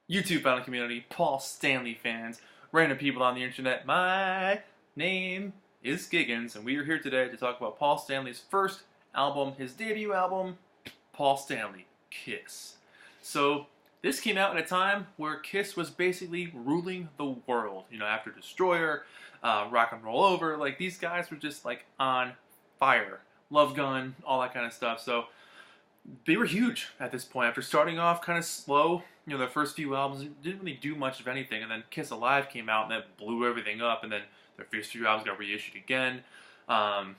YouTube founding community, Paul Stanley fans, random people on the internet. My name is Giggens, and we are here today to talk about Paul Stanley's first album, his debut album, Paul Stanley, Kiss. So, this came out at a time where Kiss was basically ruling the world. You know, after Destroyer, Rock and Roll Over, like these guys were just like on fire. Love Gun, all that kind of stuff. So, they were huge at this point. After starting off kind of slow, you know, their first few albums didn't really do much of anything, and then Kiss Alive came out and that blew everything up, and then their first few albums got reissued again, and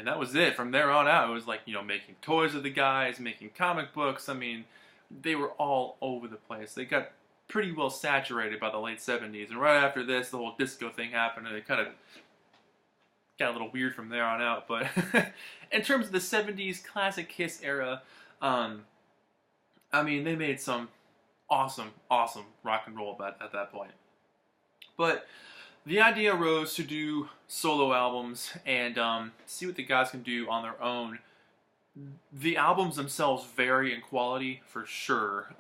that was it. From there on out, it was like, you know, making toys of the guys, making comic books. I mean, they were all over the place. They got pretty well saturated by the late 70s, and right after this, the whole disco thing happened, and it kind of got a little weird from there on out. But in terms of the 70s classic Kiss era, I mean, they made some awesome rock and roll at that point. But the idea arose to do solo albums and see what the guys can do on their own. The albums themselves vary in quality for sure.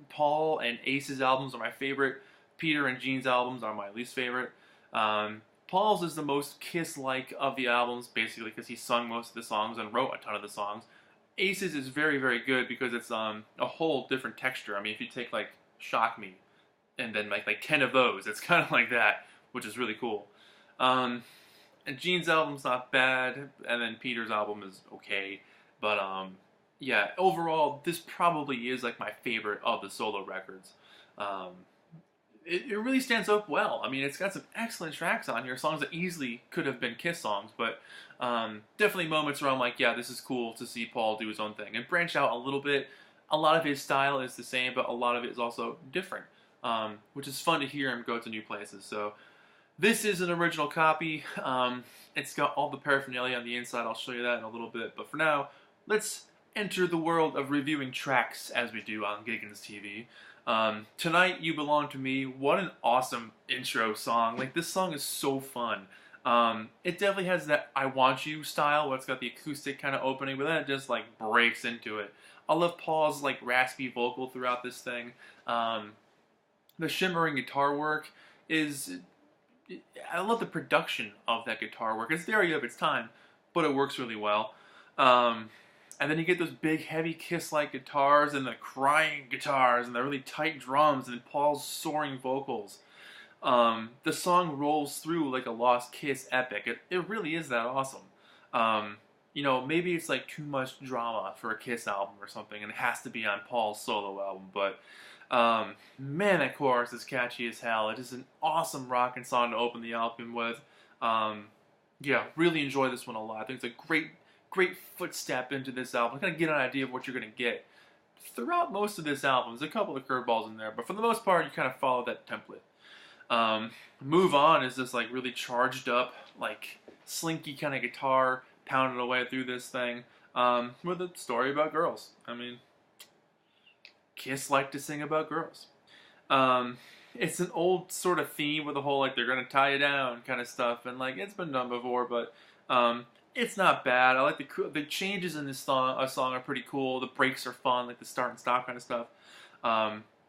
Paul and Ace's albums are my favorite. Peter and Gene's albums are my least favorite. Paul's is the most Kiss-like of the albums, basically, because he sung most of the songs and wrote a ton of the songs. Ace's is very, very good because it's a whole different texture. I mean, if you take, like, Shock Me and then like 10 of those, it's kind of like that, which is really cool. And Gene's album's not bad, and then Peter's album is okay. But, yeah, overall, this probably is, like, my favorite of the solo records. It really stands up well. I mean, it's got some excellent tracks on here, songs that easily could have been Kiss songs, but definitely moments where I'm like, yeah, this is cool to see Paul do his own thing and branch out a little bit. A lot of his style is the same, but a lot of it is also different, which is fun to hear him go to new places. So this is an original copy. It's got all the paraphernalia on the inside. I'll show you that in a little bit, but for now, let's enter the world of reviewing tracks as we do on Giggens TV. Tonight You Belong to Me. What an awesome intro song. Like, this song is so fun. It definitely has that I Want You style where it's got the acoustic kind of opening, but then it just like breaks into it. I love Paul's like raspy vocal throughout this thing. The shimmering guitar work is, I love the production of that guitar work. It's very of its time, but it works really well. And then you get those big, heavy Kiss-like guitars and the crying guitars and the really tight drums and Paul's soaring vocals. The song rolls through like a Lost Kiss epic. It really is that awesome. You know, maybe it's like too much drama for a Kiss album or something and it has to be on Paul's solo album, but man, that chorus is catchy as hell. It is an awesome rockin' song to open the album with. Yeah, really enjoy this one a lot. I think it's a great footstep into this album. Kind of get an idea of what you're going to get throughout most of this album. There's a couple of curveballs in there, but for the most part, you kind of follow that template. Move On is this like really charged up, like slinky kind of guitar pounding away through this thing with a story about girls. I mean, Kiss like to sing about girls. It's an old sort of theme with the whole like they're gonna tie you down kind of stuff, and like it's been done before, but it's not bad. I like the changes in this song are pretty cool. The breaks are fun, like the start and stop kind of stuff.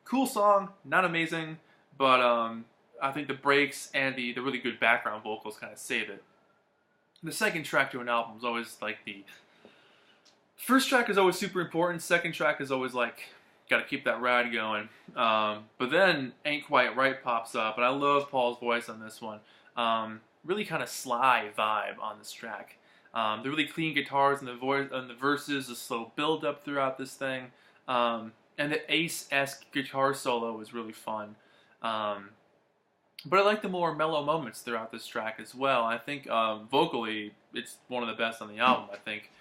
Cool song, not amazing, but I think the breaks and the really good background vocals kind of save it. The second track to an album is always like the first track is always super important. Second track is always like got to keep that ride going. But then Ain't Quite Right pops up, and I love Paul's voice on this one. Really kind of sly vibe on this track. The really clean guitars and the voice and the verses, the slow build up throughout this thing, and the Ace-esque guitar solo is really fun. But I like the more mellow moments throughout this track as well. I think vocally, it's one of the best on the album. I think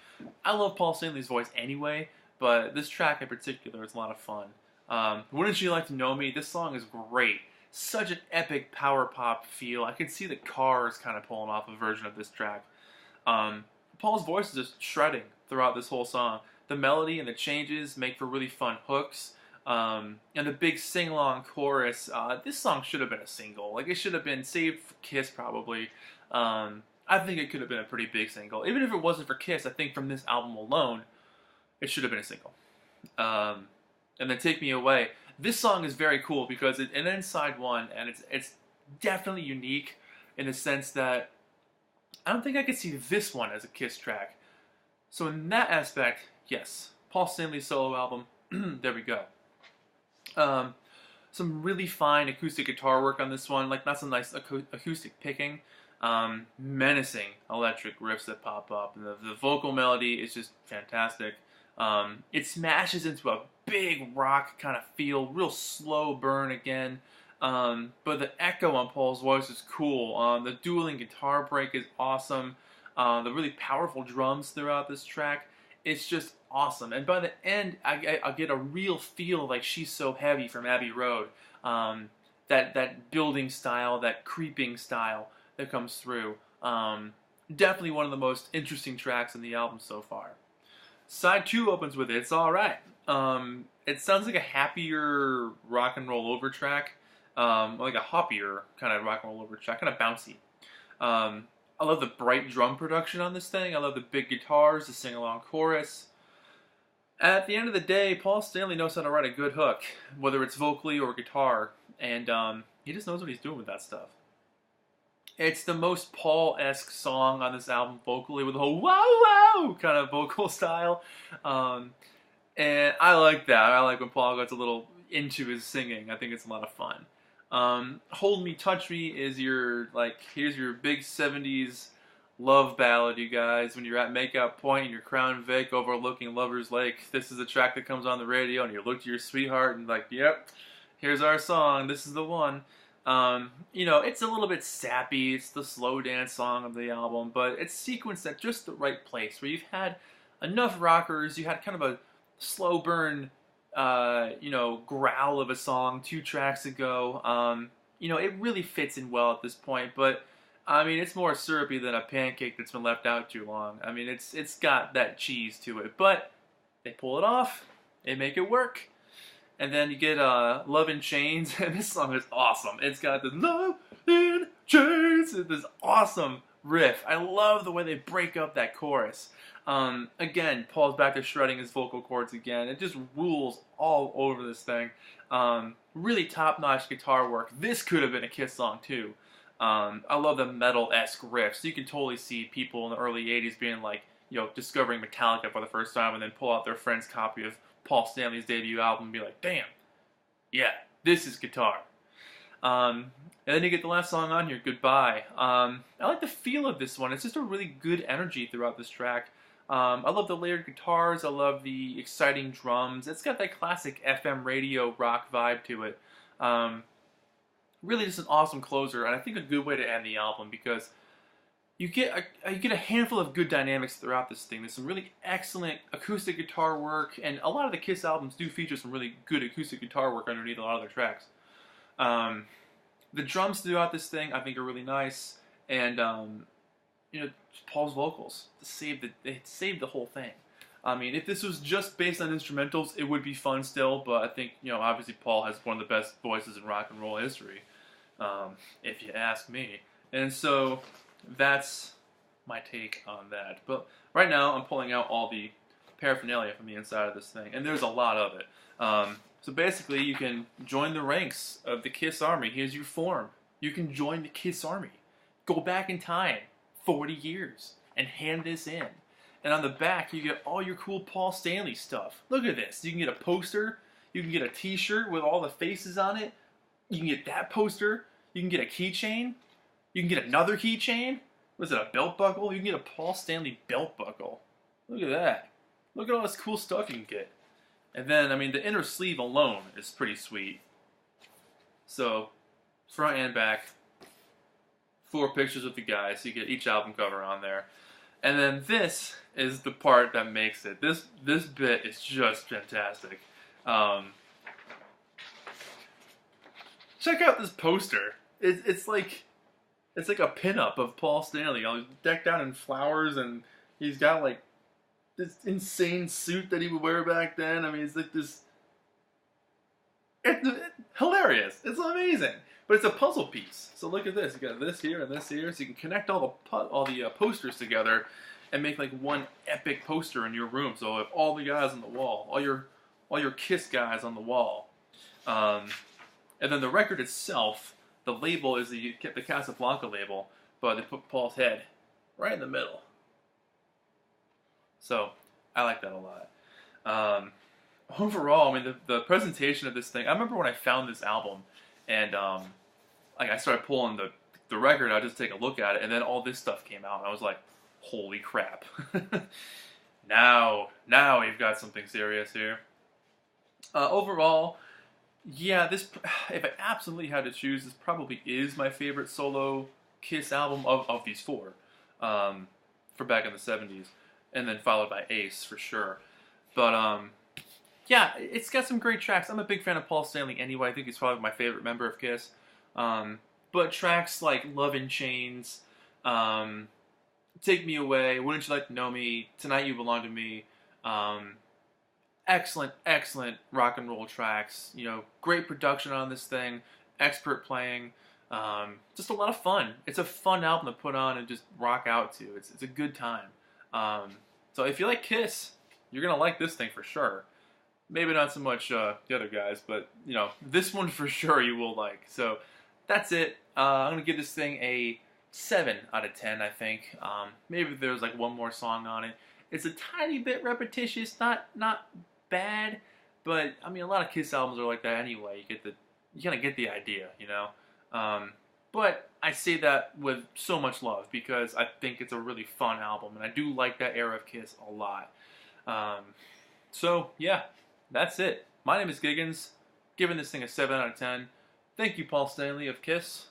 I love Paul Stanley's voice anyway, but this track in particular is a lot of fun. Wouldn't You Like to Know Me? This song is great. Such an epic power pop feel. I can see the Cars kind of pulling off a version of this track. Paul's voice is just shredding throughout this whole song. The melody and the changes make for really fun hooks. And the big sing-along chorus, this song should have been a single. Like, it should have been saved for Kiss, probably. I think it could have been a pretty big single. Even if it wasn't for Kiss, I think from this album alone, it should have been a single. and then Take Me Away. This song is very cool because it ends side one, and it's definitely unique in the sense that I don't think I could see this one as a Kiss track. So in that aspect, yes, Paul Stanley's solo album. There we go. Some really fine acoustic guitar work on this one, like not some nice acoustic picking. Menacing electric riffs that pop up, and the vocal melody is just fantastic. It smashes into a big rock kind of feel, real slow burn again. But the echo on Paul's voice is cool. The dueling guitar break is awesome. The really powerful drums throughout this track, it's just awesome. And by the end, I get a real feel like She's So Heavy from Abbey Road. That building style, that creeping style that comes through. Definitely one of the most interesting tracks in the album so far. Side 2 opens with It's Alright. It sounds like a happier rock and roll over track, like a hoppier kind of rock and roll over track, kind of bouncy. I love the bright drum production on this thing. I love the big guitars, the sing-along chorus. At the end of the day, Paul Stanley knows how to write a good hook, whether it's vocally or guitar, and he just knows what he's doing with that stuff. It's the most Paul-esque song on this album vocally, with the whole wow wow kind of vocal style. And I like that. I like when Paul gets a little into his singing. I think it's a lot of fun. Hold Me, Touch Me is your, like, here's your big 70s love ballad, you guys. When you're at makeout point in your Crown Vic overlooking Lover's Lake, this is a track that comes on the radio, and you look to your sweetheart and like, yep, here's our song. This is the one. You know, it's a little bit sappy. It's the slow dance song of the album, but it's sequenced at just the right place, where you've had enough rockers, you had kind of a slow burn, you know, growl of a song 2 tracks ago. You know, it really fits in well at this point, but I mean, it's more syrupy than a pancake that's been left out too long. I mean, it's got that cheese to it, but they pull it off, they make it work. And then you get Love in Chains, and this song is awesome. It's got this Love in Chains, this awesome riff. I love the way they break up that chorus. Again, Paul's back to shredding his vocal cords again. It just rules all over this thing. Really top-notch guitar work. This could have been a Kiss song too. I love the metal-esque riffs. You can totally see people in the early 80s being like, you know, discovering Metallica for the first time and then pull out their friend's copy of Paul Stanley's debut album and be like, damn, yeah, this is guitar. And then you get the last song on here, Goodbye. I like the feel of this one. It's just a really good energy throughout this track. I love the layered guitars. I love the exciting drums. It's got that classic FM radio rock vibe to it. Really just an awesome closer, and I think a good way to end the album, because you get a handful of good dynamics throughout this thing. There's some really excellent acoustic guitar work, and a lot of the Kiss albums do feature some really good acoustic guitar work underneath a lot of their tracks. The drums throughout this thing I think are really nice, and you know, Paul's vocals they saved the whole thing. I mean, if this was just based on instrumentals, it would be fun still, but I think, you know, obviously Paul has one of the best voices in rock and roll history, if you ask me. And so that's my take on that. But right now, I'm pulling out all the paraphernalia from the inside of this thing, and there's a lot of it. So basically, you can join the ranks of the Kiss Army. Here's your form. You can join the Kiss Army. Go back in time 40 years and hand this in. And on the back, you get all your cool Paul Stanley stuff. Look at this. You can get a poster. You can get a t-shirt with all the faces on it. You can get that poster. You can get a keychain. You can get another keychain. Was it a belt buckle? You can get a Paul Stanley belt buckle. Look at that. Look at all this cool stuff you can get. And then, I mean, the inner sleeve alone is pretty sweet. So, front and back, 4 pictures of the guys. So you get each album cover on there. And then this is the part that makes it. This bit is just fantastic. Check out this poster. It's like a pinup of Paul Stanley. You know, he's decked out in flowers, and he's got like this insane suit that he would wear back then. I mean, it's like this. It's hilarious. It's amazing. But it's a puzzle piece. So look at this. You got this here and this here. So you can connect all the posters together and make like one epic poster in your room. So if all the guys on the wall, all your all your Kiss guys on the wall. And then the record itself, the label is the Casablanca label, but they put Paul's head right in the middle. So I like that a lot. Overall, I mean, the presentation of this thing, I remember when I found this album, and like I started pulling the record, I'd just take a look at it, and then all this stuff came out, and I was like, holy crap. Now we've got something serious here. Overall, yeah, this, if I absolutely had to choose, this probably is my favorite solo Kiss album of these four, for back in the 70s, and then followed by Ace, for sure. But, yeah, it's got some great tracks. I'm a big fan of Paul Stanley anyway. I think he's probably my favorite member of Kiss. But tracks like Love in Chains, Take Me Away, Wouldn't You Like to Know Me, Tonight You Belong to Me, excellent rock and roll tracks. You know, great production on this thing, expert playing, just a lot of fun. It's a fun album to put on and just rock out to. It's a good time. So if you like Kiss, you're gonna like this thing for sure. Maybe not so much the other guys, but you know, this one for sure you will like. So that's it. I'm gonna give this thing a 7 out of 10, I think. Maybe there's like one more song on it. It's a tiny bit repetitious, not bad, but I mean, a lot of Kiss albums are like that anyway. You kind of get the idea, you know. But I say that with so much love because I think it's a really fun album, and I do like that era of Kiss a lot. So yeah, that's it. My name is Giggens, giving this thing a 7 out of 10. Thank you, Paul Stanley of Kiss,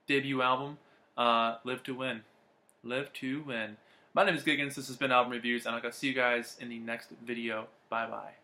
debut album, Live to Win. Live to Win. My name is Giggens, this has been Album Reviews, and I'll see you guys in the next video. Bye-bye.